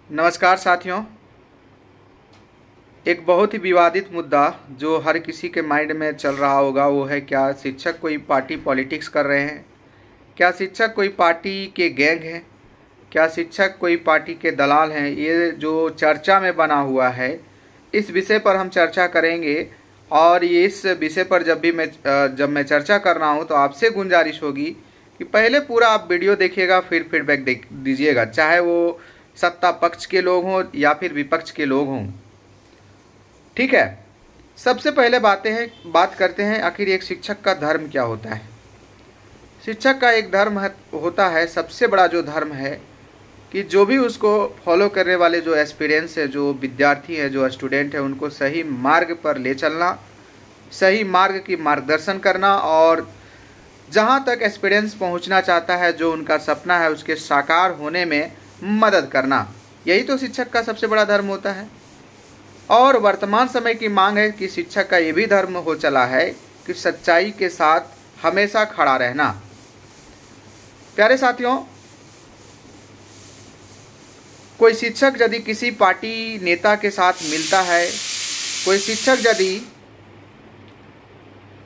नमस्कार साथियों। एक बहुत ही विवादित मुद्दा जो हर किसी के माइंड में चल रहा होगा वो है, क्या शिक्षक कोई पार्टी पॉलिटिक्स कर रहे हैं? क्या शिक्षक कोई पार्टी के गैंग हैं? क्या शिक्षक कोई पार्टी के दलाल हैं? ये जो चर्चा में बना हुआ है, इस विषय पर हम चर्चा करेंगे। और ये इस विषय पर जब मैं चर्चा कर रहा हूँ तो आपसे गुंजारिश होगी कि पहले पूरा आप वीडियो देखिएगा, फिर फीडबैक दीजिएगा, चाहे वो सत्ता पक्ष के लोग हों या फिर विपक्ष के लोग हों। ठीक है, सबसे पहले बात करते हैं आखिर एक शिक्षक का धर्म क्या होता है। शिक्षक का एक धर्म होता है, सबसे बड़ा जो धर्म है कि जो भी उसको फॉलो करने वाले जो एस्पिरेंट्स है, जो विद्यार्थी है, जो स्टूडेंट है, उनको सही मार्ग पर ले चलना, सही मार्ग की मार्गदर्शन करना और जहाँ तक एस्पिरेंट्स पहुँचना चाहता है, जो उनका सपना है, उसके साकार होने में मदद करना। यही तो शिक्षक का सबसे बड़ा धर्म होता है। और वर्तमान समय की मांग है कि शिक्षक का ये भी धर्म हो चला है कि सच्चाई के साथ हमेशा खड़ा रहना। प्यारे साथियों, कोई शिक्षक यदि किसी पार्टी नेता के साथ मिलता है, कोई शिक्षक यदि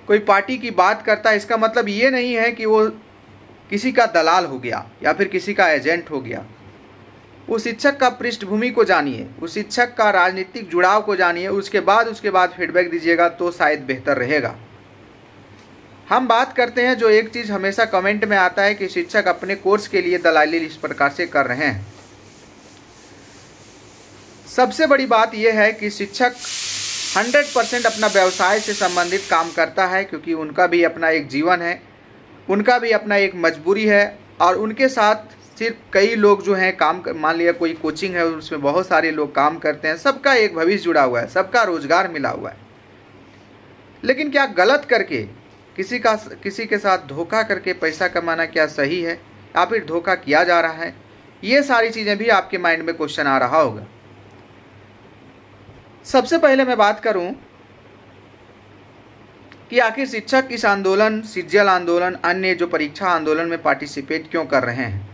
कोई पार्टी की बात करता है, इसका मतलब ये नहीं है कि वो किसी का दलाल हो गया या फिर किसी का एजेंट हो गया। उस शिक्षक का पृष्ठभूमि को जानिए, उस शिक्षक का राजनीतिक जुड़ाव को जानिए, उसके बाद फीडबैक दीजिएगा तो शायद बेहतर रहेगा। हम बात करते हैं जो एक चीज़ हमेशा कमेंट में आता है कि शिक्षक अपने कोर्स के लिए दलाली इस प्रकार से कर रहे हैं। सबसे बड़ी बात यह है कि शिक्षक 100% अपना व्यवसाय से संबंधित काम करता है, क्योंकि उनका भी अपना एक जीवन है, उनका भी अपना एक मजबूरी है। और उनके साथ सिर्फ कई लोग जो हैं काम मान लिया कोई कोचिंग है, उसमें बहुत सारे लोग काम करते हैं, सबका एक भविष्य जुड़ा हुआ है, सबका रोजगार मिला हुआ है। लेकिन क्या गलत करके किसी के साथ धोखा करके पैसा कमाना क्या सही है या फिर धोखा किया जा रहा है? ये सारी चीज़ें भी आपके माइंड में क्वेश्चन आ रहा होगा। सबसे पहले मैं बात करूं कि आखिर शिक्षक इस आंदोलन, सीजीएल आंदोलन, अन्य जो परीक्षा आंदोलन में पार्टिसिपेट क्यों कर रहे हैं।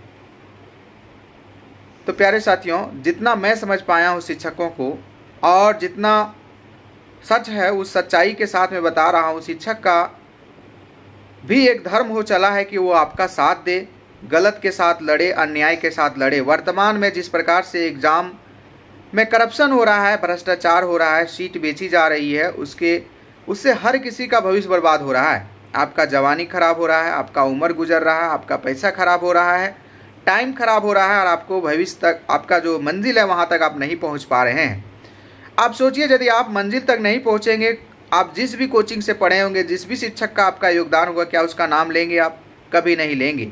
तो प्यारे साथियों, जितना मैं समझ पाया हूँ शिक्षकों को और जितना सच है उस सच्चाई के साथ मैं बता रहा हूँ, शिक्षक का भी एक धर्म हो चला है कि वो आपका साथ दे, गलत के साथ लड़े, अन्याय के साथ लड़े। वर्तमान में जिस प्रकार से एग्ज़ाम में करप्शन हो रहा है, भ्रष्टाचार हो रहा है, सीट बेची जा रही है, उससे हर किसी का भविष्य बर्बाद हो रहा है। आपका जवानी खराब हो रहा है, आपका उम्र गुजर रहा है, आपका पैसा खराब हो रहा है, टाइम खराब हो रहा है और आपको भविष्य तक, आपका जो मंजिल है वहाँ तक आप नहीं पहुँच पा रहे हैं। आप सोचिए, यदि आप मंजिल तक नहीं पहुँचेंगे, आप जिस भी कोचिंग से पढ़े होंगे, जिस भी शिक्षक का आपका योगदान होगा, क्या उसका नाम लेंगे आप? कभी नहीं लेंगे।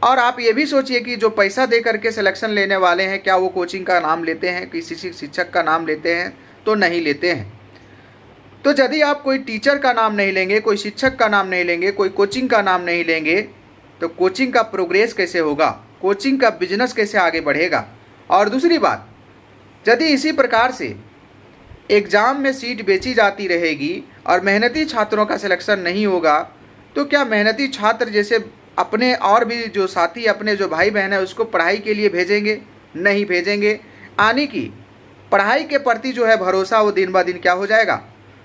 और आप ये भी सोचिए कि जो पैसा दे करके सिलेक्शन लेने वाले हैं, क्या वो कोचिंग का नाम लेते हैं, किसी शिक्षक का नाम लेते हैं? तो नहीं लेते हैं। तो यदि आप कोई टीचर का नाम नहीं लेंगे, कोई शिक्षक का नाम नहीं लेंगे, कोई कोचिंग का नाम नहीं लेंगे, तो कोचिंग का प्रोग्रेस कैसे होगा? कोचिंग का बिजनेस कैसे आगे बढ़ेगा? और दूसरी बात, यदि इसी प्रकार से एग्ज़ाम में सीट बेची जाती रहेगी और मेहनती छात्रों का सिलेक्शन नहीं होगा, तो क्या मेहनती छात्र जैसे अपने और भी जो साथी, अपने जो भाई बहन है, उसको पढ़ाई के लिए भेजेंगे? नहीं भेजेंगे। यानी कि पढ़ाई के प्रति जो है भरोसा वो दिन ब दिन क्या हो जाएगा?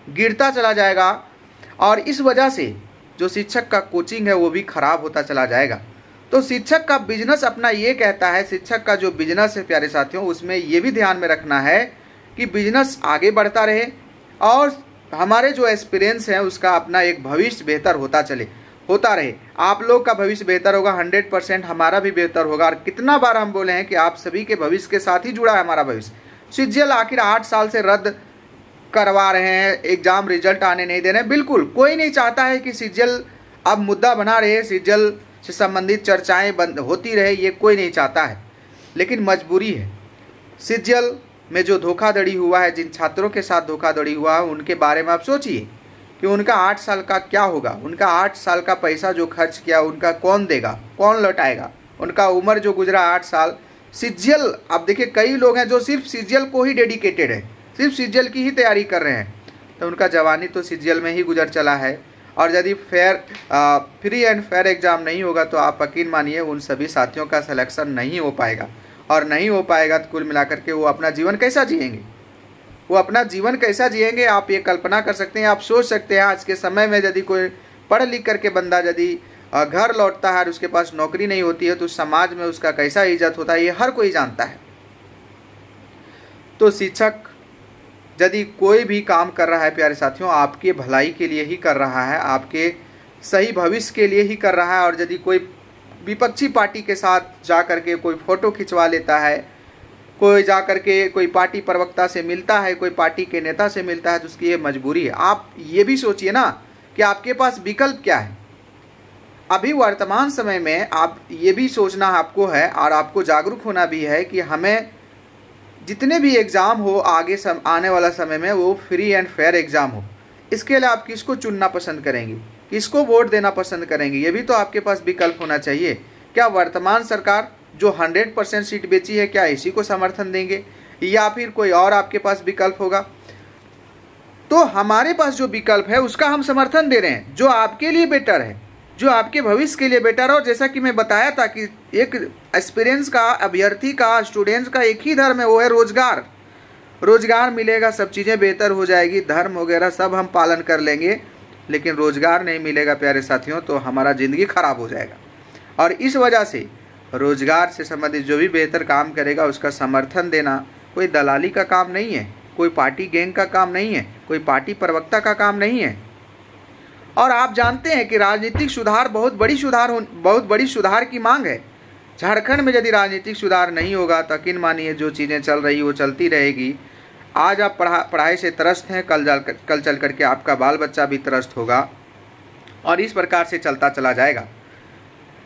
गिरता चला जाएगा। और इस वजह से जो शिक्षक का कोचिंग है वो भी खराब होता चला जाएगा। तो शिक्षक का बिजनेस अपना ये कहता है, शिक्षक का जो बिजनेस है प्यारे साथियों, उसमें ये भी ध्यान में रखना है कि बिजनेस आगे बढ़ता रहे और हमारे जो एक्सपीरियंस है उसका अपना एक भविष्य बेहतर होता रहे। आप लोग का भविष्य बेहतर होगा, 100% हमारा भी बेहतर होगा। और कितना बार हम बोले हैं कि आप सभी के भविष्य के साथ ही जुड़ा है हमारा भविष्य। सीजीएल आखिर 8 साल से रद्द करवा रहे हैं, एग्जाम रिजल्ट आने नहीं दे रहे हैं। बिल्कुल कोई नहीं चाहता है कि सीजीएल अब मुद्दा बना रहे, सीजीएल से संबंधित चर्चाएं बंद होती रहे, ये कोई नहीं चाहता है। लेकिन मजबूरी है। सीजीएल में जो धोखाधड़ी हुआ है, जिन छात्रों के साथ धोखाधड़ी हुआ है, उनके बारे में आप सोचिए कि उनका 8 साल का क्या होगा। उनका 8 साल का पैसा जो खर्च किया उनका कौन देगा, कौन लौटाएगा? उनका उम्र जो गुजरा 8 साल, सीजीएल, आप देखिए कई लोग हैं जो सिर्फ सीजीएल को ही डेडिकेटेड है, सिर्फ सीजीएल की ही तैयारी कर रहे हैं, तो उनका जवानी तो सीजीएल में ही गुजर चला है। और यदि फ्री एंड फेयर एग्ज़ाम नहीं होगा तो आप यकीन मानिए उन सभी साथियों का सिलेक्शन नहीं हो पाएगा। और नहीं हो पाएगा तो कुल मिलाकर के वो अपना जीवन कैसा जिएंगे, वो अपना जीवन कैसा जिएंगे। आप ये कल्पना कर सकते हैं, आप सोच सकते हैं आज के समय में यदि कोई पढ़ लिख करके बंदा यदि घर लौटता है और उसके पास नौकरी नहीं होती है तो समाज में उसका कैसा इज्जत होता है, ये हर कोई जानता है। तो शिक्षक यदि कोई भी काम कर रहा है प्यारे साथियों, आपके भलाई के लिए ही कर रहा है, आपके सही भविष्य के लिए ही कर रहा है। और यदि कोई विपक्षी पार्टी के साथ जा कर के कोई फ़ोटो खिंचवा लेता है, कोई जा कर के कोई पार्टी प्रवक्ता से मिलता है, कोई पार्टी के नेता से मिलता है, तो उसकी ये मजबूरी है। आप ये भी सोचिए ना कि आपके पास विकल्प क्या है। अभी वर्तमान समय में आप ये भी सोचना आपको है और आपको जागरूक होना भी है कि हमें जितने भी एग्ज़ाम हो आगे आने वाला समय में वो फ्री एंड फेयर एग्ज़ाम हो। इसके लिए आप किसको चुनना पसंद करेंगे, किसको वोट देना पसंद करेंगे, ये भी तो आपके पास विकल्प होना चाहिए। क्या वर्तमान सरकार जो 100% सीट बेची है, क्या इसी को समर्थन देंगे या फिर कोई और आपके पास विकल्प होगा? तो हमारे पास जो विकल्प है उसका हम समर्थन दे रहे हैं, जो आपके लिए बेटर है, जो आपके भविष्य के लिए बेटर है। और जैसा कि मैं बताया था कि एक एक्सपीरियंस का, अभ्यर्थी का, स्टूडेंट्स का एक ही धर्म है, वो है रोजगार। रोजगार मिलेगा, सब चीज़ें बेहतर हो जाएगी, धर्म वगैरह सब हम पालन कर लेंगे, लेकिन रोजगार नहीं मिलेगा प्यारे साथियों तो हमारा ज़िंदगी खराब हो जाएगा। और इस वजह से रोजगार से संबंधित जो भी बेहतर काम करेगा उसका समर्थन देना कोई दलाली का काम नहीं है, कोई पार्टी गैंग का काम नहीं है, कोई पार्टी प्रवक्ता का काम नहीं है। और आप जानते हैं कि राजनीतिक सुधार बहुत बड़ी सुधार की मांग है। झारखंड में यदि राजनीतिक सुधार नहीं होगा तो यकीन मानिए जो चीज़ें चल रही वो चलती रहेगी। आज आप पढ़ाई से त्रस्त हैं, कल चल करके आपका बाल बच्चा भी त्रस्त होगा और इस प्रकार से चलता चला जाएगा।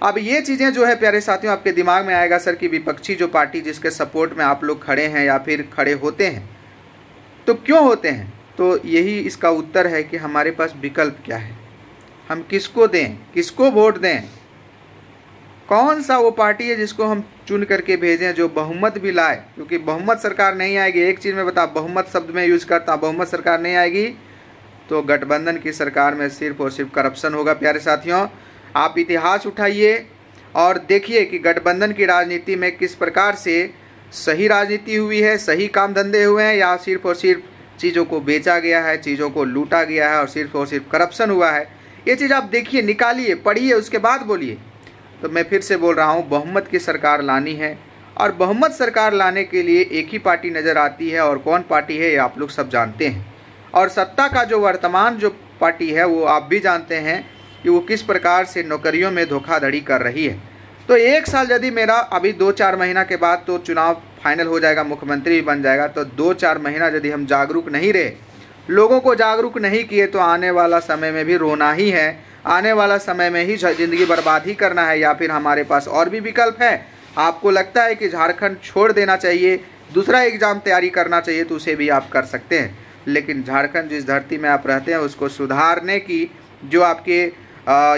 अब ये चीज़ें जो है प्यारे साथियों आपके दिमाग में आएगा सर कि विपक्षी जो पार्टी जिसके सपोर्ट में आप लोग खड़े हैं या फिर खड़े होते हैं तो क्यों होते हैं? तो यही इसका उत्तर है कि हमारे पास विकल्प क्या है, हम किसको दें, किसको वोट दें, कौन सा वो पार्टी है जिसको हम चुन करके भेजें जो बहुमत भी लाए। क्योंकि बहुमत सरकार नहीं आएगी, एक चीज़ मैं बता, बहुमत शब्द में यूज करता, बहुमत सरकार नहीं आएगी तो गठबंधन की सरकार में सिर्फ और सिर्फ करप्शन होगा। प्यारे साथियों आप इतिहास उठाइए और देखिए कि गठबंधन की राजनीति में किस प्रकार से सही राजनीति हुई है, सही काम धंधे हुए हैं या सिर्फ और सिर्फ चीज़ों को बेचा गया है, चीज़ों को लूटा गया है और सिर्फ करप्शन हुआ है। ये चीज़ आप देखिए, निकालिए, पढ़िए, उसके बाद बोलिए। तो मैं फिर से बोल रहा हूँ, बहुमत की सरकार लानी है और बहुमत सरकार लाने के लिए एक ही पार्टी नज़र आती है और कौन पार्टी है ये आप लोग सब जानते हैं। और सत्ता का जो वर्तमान जो पार्टी है वो आप भी जानते हैं कि वो किस प्रकार से नौकरियों में धोखाधड़ी कर रही है। तो एक साल यदि मेरा अभी 2-4 महीना के बाद तो चुनाव फाइनल हो जाएगा, मुख्यमंत्री भी बन जाएगा, तो 2-4 महीना यदि हम जागरूक नहीं रहे, लोगों को जागरूक नहीं किए तो आने वाला समय में भी रोना ही है, आने वाला समय में ही ज़िंदगी बर्बाद ही करना है। या फिर हमारे पास और भी विकल्प है। आपको लगता है कि झारखंड छोड़ देना चाहिए, दूसरा एग्ज़ाम तैयारी करना चाहिए तो उसे भी आप कर सकते हैं, लेकिन झारखंड जिस धरती में आप रहते हैं उसको सुधारने की जो आपके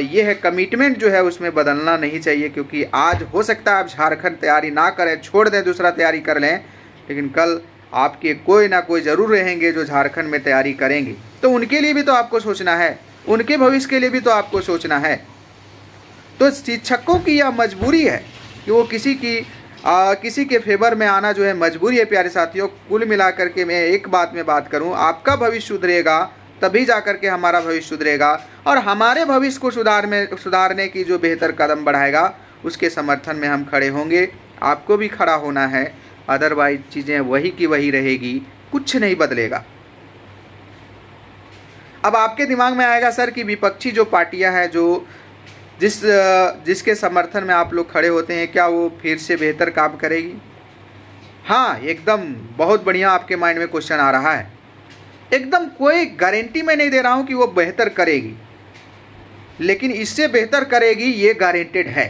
ये है कमिटमेंट जो है उसमें बदलना नहीं चाहिए। क्योंकि आज हो सकता है आप झारखंड तैयारी ना करें, छोड़ दें, दूसरा तैयारी कर लें, लेकिन कल आपके कोई ना कोई ज़रूर रहेंगे जो झारखंड में तैयारी करेंगे। तो उनके लिए भी तो आपको सोचना है, उनके भविष्य के लिए भी तो आपको सोचना है। तो शिक्षकों की यह मजबूरी है कि वो किसी के फेवर में आना जो है मजबूरी है। प्यारे साथियों कुल मिलाकर के मैं एक बात में बात करूं, आपका भविष्य सुधरेगा तभी जाकर के हमारा भविष्य सुधरेगा और हमारे भविष्य को सुधारने की जो बेहतर कदम बढ़ाएगा उसके समर्थन में हम खड़े होंगे। आपको भी खड़ा होना है, अदरवाइज चीज़ें वही की वही रहेगी, कुछ नहीं बदलेगा। अब आपके दिमाग में आएगा सर कि विपक्षी जो पार्टियां हैं जो जिसके समर्थन में आप लोग खड़े होते हैं, क्या वो फिर से बेहतर काम करेगी? हाँ, एकदम बहुत बढ़िया आपके माइंड में क्वेश्चन आ रहा है। एकदम कोई गारंटी मैं नहीं दे रहा हूं कि वो बेहतर करेगी, लेकिन इससे बेहतर करेगी ये गारंटेड है।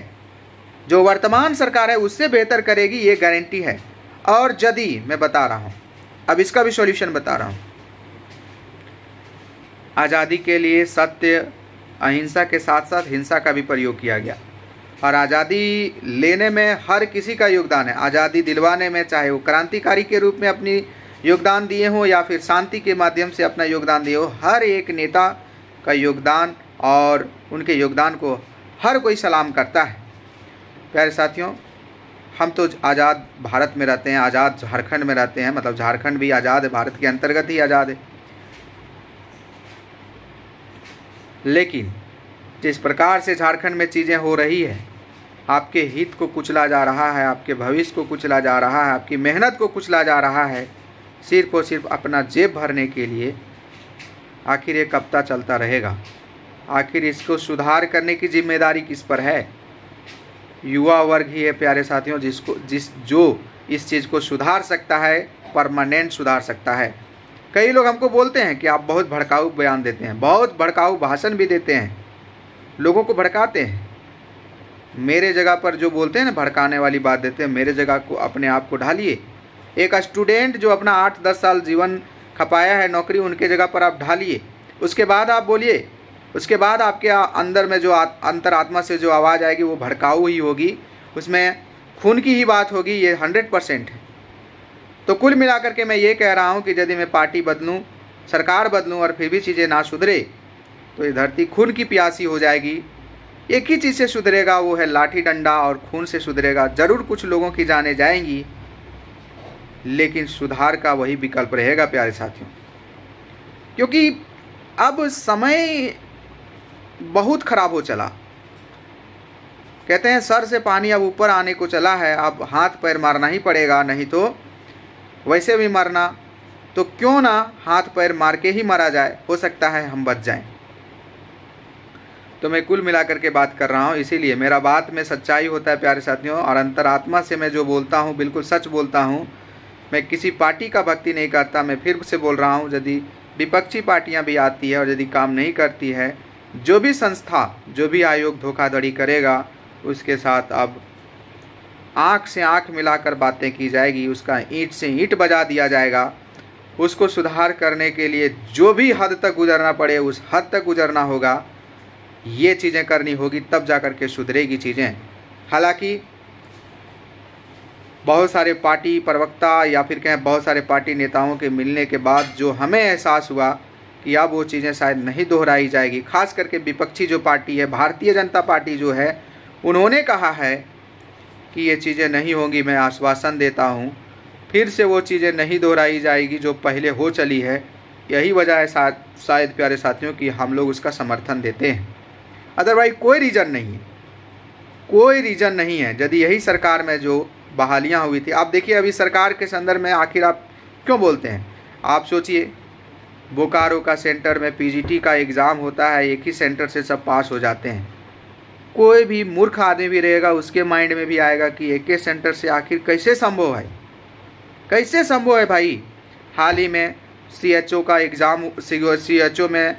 जो वर्तमान सरकार है उससे बेहतर करेगी ये गारंटी है। और यदि मैं बता रहा हूं, अब इसका भी सॉल्यूशन बता रहा हूं। आज़ादी के लिए सत्य अहिंसा के साथ साथ हिंसा का भी प्रयोग किया गया और आज़ादी लेने में हर किसी का योगदान है। आज़ादी दिलवाने में चाहे वो क्रांतिकारी के रूप में अपनी योगदान दिए हों या फिर शांति के माध्यम से अपना योगदान दिए हो, हर एक नेता का योगदान और उनके योगदान को हर कोई सलाम करता है। प्यारे साथियों हम तो आज़ाद भारत में रहते हैं, आज़ाद झारखंड में रहते हैं, मतलब झारखंड भी आज़ाद है, भारत के अंतर्गत ही आज़ाद है। लेकिन जिस प्रकार से झारखंड में चीज़ें हो रही है, आपके हित को कुचला जा रहा है, आपके भविष्य को कुचला जा रहा है, आपकी मेहनत को कुचला जा रहा है, सिर्फ और सिर्फ अपना जेब भरने के लिए, आखिर ये कब तक चलता रहेगा? आखिर इसको सुधार करने की जिम्मेदारी किस पर है? युवा वर्ग ही है प्यारे साथियों, जो इस चीज़ को सुधार सकता है, परमानेंट सुधार सकता है। कई लोग हमको बोलते हैं कि आप बहुत भड़काऊ बयान देते हैं, बहुत भड़काऊ भाषण भी देते हैं, लोगों को भड़काते हैं। मेरे जगह पर जो बोलते हैं ना, भड़काने वाली बात देते हैं, मेरे जगह को अपने आप को ढालिए। एक स्टूडेंट जो अपना 8-10 साल जीवन खपाया है नौकरी, उनके जगह पर आप ढालिए, उसके बाद आप बोलिए। उसके बाद आपके अंदर में जो अंतरात्मा से जो आवाज़ आएगी वो भड़काऊ ही होगी, उसमें खून की ही बात होगी, ये 100% है। तो कुल मिलाकर के मैं ये कह रहा हूँ कि यदि मैं पार्टी बदलूँ, सरकार बदलूँ और फिर भी चीज़ें ना सुधरे तो ये धरती खून की प्यासी हो जाएगी। एक ही चीज़ से सुधरेगा, वो है लाठी डंडा, और खून से सुधरेगा। ज़रूर कुछ लोगों की जानें जाएंगी, लेकिन सुधार का वही विकल्प रहेगा प्यारे साथियों, क्योंकि अब समय बहुत खराब हो चला। कहते हैं सर से पानी अब ऊपर आने को चला है, अब हाथ पैर मारना ही पड़ेगा, नहीं तो वैसे भी मरना, तो क्यों ना हाथ पैर मार के ही मरा जाए, हो सकता है हम बच जाएं। तो मैं कुल मिलाकर के बात कर रहा हूँ, इसीलिए मेरा बात में सच्चाई होता है प्यारे साथियों, और अंतरात्मा से मैं जो बोलता हूँ बिल्कुल सच बोलता हूँ। मैं किसी पार्टी का भक्ति नहीं करता। मैं फिर से बोल रहा हूँ, यदि विपक्षी पार्टियाँ भी आती है और यदि काम नहीं करती है, जो भी संस्था, जो भी आयोग धोखाधड़ी करेगा, उसके साथ अब आँख से आँख मिलाकर बातें की जाएगी, उसका ईंट से ईंट बजा दिया जाएगा। उसको सुधार करने के लिए जो भी हद तक गुजरना पड़े उस हद तक गुजरना होगा, ये चीज़ें करनी होगी, तब जा कर के सुधरेगी चीज़ें। हालांकि बहुत सारे पार्टी प्रवक्ता या फिर कहें बहुत सारे पार्टी नेताओं के मिलने के बाद जो हमें एहसास हुआ कि अब वो चीज़ें शायद नहीं दोहराई जाएगी। खास करके विपक्षी जो पार्टी है, भारतीय जनता पार्टी जो है, उन्होंने कहा है कि ये चीज़ें नहीं होंगी। मैं आश्वासन देता हूँ, फिर से वो चीज़ें नहीं दोहराई जाएगी जो पहले हो चली है। यही वजह है शायद प्यारे साथियों कि हम लोग उसका समर्थन देते हैं। अदरवाइज कोई रीज़न नहीं है, कोई रीज़न नहीं है। यदि यही सरकार में जो बहालियाँ हुई थी, आप देखिए अभी सरकार के संदर्भ में आखिर आप क्यों बोलते हैं? आप सोचिए, बोकारो का सेंटर में पीजीटी का एग्ज़ाम होता है, एक ही सेंटर से सब पास हो जाते हैं। कोई भी मूर्ख आदमी भी रहेगा, उसके माइंड में भी आएगा कि एक ही सेंटर से आखिर कैसे संभव है, कैसे संभव है भाई। हाल ही में सीएचओ का एग्ज़ाम, सीएचओ में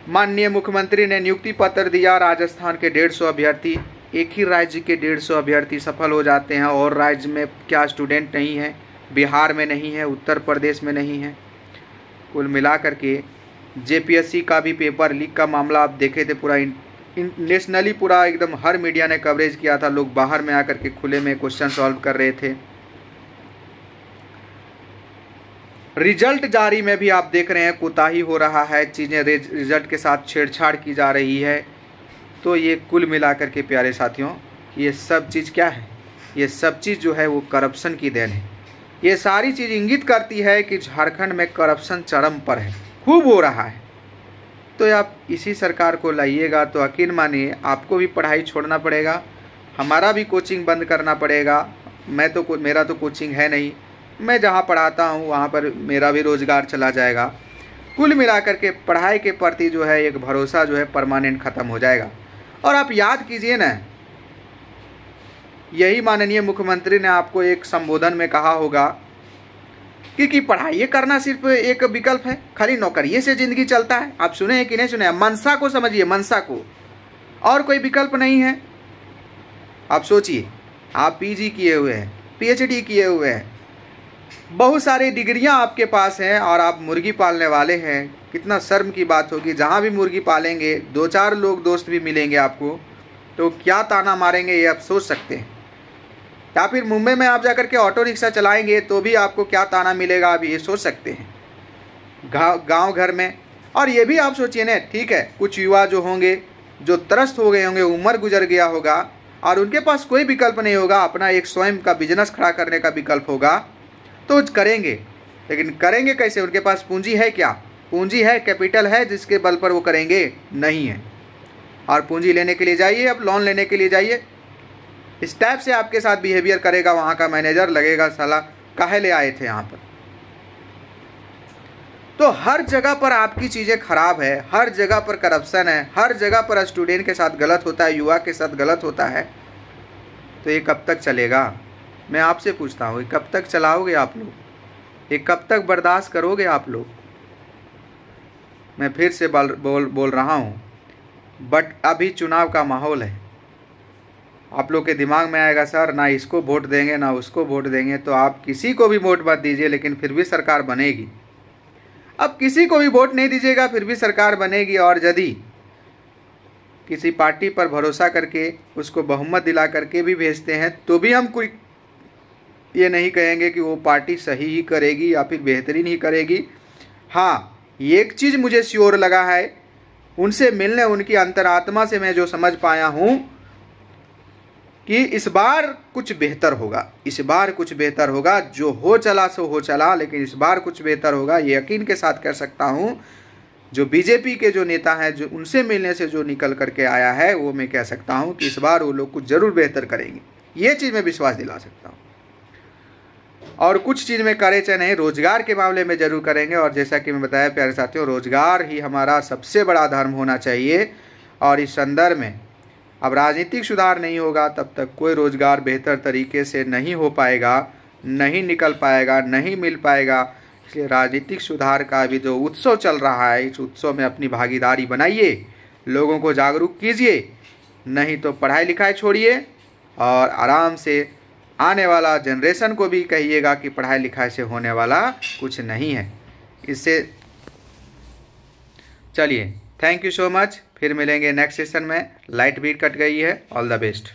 माननीय मुख्यमंत्री ने नियुक्ति पत्र दिया। राजस्थान के 150 अभ्यर्थी, एक ही राज्य के 150 अभ्यर्थी सफल हो जाते हैं, और राज्य में क्या स्टूडेंट नहीं है? बिहार में नहीं है, उत्तर प्रदेश में नहीं है। कुल मिलाकर के जेपीएससी का भी पेपर लीक का मामला आप देखे थे, पूरा नेशनली पूरा एकदम हर मीडिया ने कवरेज किया था। लोग बाहर में आकर के खुले में क्वेश्चन सॉल्व कर रहे थे। रिजल्ट जारी में भी आप देख रहे हैं कोताही हो रहा है, चीज़ें रिजल्ट के साथ छेड़छाड़ की जा रही है। तो ये कुल मिलाकर के प्यारे साथियों, ये सब चीज़ क्या है? ये सब चीज़ जो है वो करप्शन की देन है। ये सारी चीज़ इंगित करती है कि झारखंड में करप्शन चरम पर है, खूब हो रहा है। तो आप इसी सरकार को लाइएगा तो यकीन मानिए आपको भी पढ़ाई छोड़ना पड़ेगा, हमारा भी कोचिंग बंद करना पड़ेगा। मेरा तो कोचिंग है नहीं, मैं जहाँ पढ़ाता हूँ वहाँ पर मेरा भी रोज़गार चला जाएगा। कुल मिलाकर के पढ़ाई के प्रति जो है एक भरोसा जो है परमानेंट ख़त्म हो जाएगा। और आप याद कीजिए ना, यही माननीय मुख्यमंत्री ने आपको एक संबोधन में कहा होगा कि पढ़ाई करना सिर्फ एक विकल्प है, खाली नौकरी से ज़िंदगी चलता है। आप सुने हैं कि नहीं सुने? मनसा को समझिए, मनसा को, और कोई विकल्प नहीं है। आप सोचिए, आप पीजी किए हुए हैं, पीएचडी किए हुए हैं, बहुत सारी डिग्रियां आपके पास हैं, और आप मुर्गी पालने वाले हैं। कितना शर्म की बात होगी। जहां भी मुर्गी पालेंगे 2-4 लोग दोस्त भी मिलेंगे आपको, तो क्या ताना मारेंगे ये आप सोच सकते हैं। या फिर मुंबई में आप जाकर के ऑटो रिक्शा चलाएंगे तो भी आपको क्या ताना मिलेगा, आप ये सोच सकते हैं। गांव घर में, और ये भी आप सोचिए ना, ठीक है, कुछ युवा जो होंगे, जो त्रस्त हो गए होंगे, उम्र गुजर गया होगा, और उनके पास कोई विकल्प नहीं होगा, अपना एक स्वयं का बिजनेस खड़ा करने का विकल्प होगा तो करेंगे। लेकिन करेंगे कैसे? उनके पास पूंजी है क्या? पूंजी है, कैपिटल है जिसके बल पर वो करेंगे? नहीं है। और पूंजी लेने के लिए जाइए, अब लोन लेने के लिए जाइए, इस टाइप से आपके साथ बिहेवियर करेगा वहाँ का मैनेजर, लगेगा साला काहे ले आए थे यहाँ पर। तो हर जगह पर आपकी चीज़ें खराब है, हर जगह पर करप्शन है, हर जगह पर स्टूडेंट के साथ गलत होता है, युवा के साथ गलत होता है। तो ये कब तक चलेगा? मैं आपसे पूछता हूँ, ये कब तक चलाओगे आप लोग? ये कब तक बर्दाश्त करोगे आप लोग? मैं फिर से बोल रहा हूँ, बट अभी चुनाव का माहौल है। आप लोग के दिमाग में आएगा सर ना इसको वोट देंगे ना उसको वोट देंगे, तो आप किसी को भी वोट मत दीजिए, लेकिन फिर भी सरकार बनेगी। अब किसी को भी वोट नहीं दीजिएगा फिर भी सरकार बनेगी। और यदि किसी पार्टी पर भरोसा करके उसको बहुमत दिला करके भी भेजते हैं तो भी हम कोई ये नहीं कहेंगे कि वो पार्टी सही ही करेगी या फिर बेहतरीन ही करेगी। हाँ, एक चीज़ मुझे श्योर लगा है, उनसे मिलने, उनकी अंतरात्मा से मैं जो समझ पाया हूँ कि इस बार कुछ बेहतर होगा, इस बार कुछ बेहतर होगा। जो हो चला सो हो चला, लेकिन इस बार कुछ बेहतर होगा, ये यकीन के साथ कह सकता हूँ। जो बीजेपी के जो नेता हैं, जो उनसे मिलने से जो निकल करके आया है, वो मैं कह सकता हूँ कि इस बार वो लोग कुछ ज़रूर बेहतर करेंगे, ये चीज़ मैं विश्वास दिला सकता हूँ। और कुछ चीज़ में करे चाहे नहीं, रोजगार के मामले में ज़रूर करेंगे। और जैसा कि मैं बताया प्यारे साथियों, रोजगार ही हमारा सबसे बड़ा धर्म होना चाहिए। और इस संदर्भ में अब राजनीतिक सुधार नहीं होगा तब तक कोई रोजगार बेहतर तरीके से नहीं हो पाएगा, नहीं निकल पाएगा, नहीं मिल पाएगा। इसलिए राजनीतिक सुधार का भी जो उत्सव चल रहा है, इस उत्सव में अपनी भागीदारी बनाइए, लोगों को जागरूक कीजिए। नहीं तो पढ़ाई लिखाई छोड़िए और आराम से आने वाला जनरेशन को भी कहिएगा कि पढ़ाई लिखाई से होने वाला कुछ नहीं है। इससे चलिए, थैंक यू सो मच। फिर मिलेंगे नेक्स्ट सेशन में। लाइट भी कट गई है। All the best.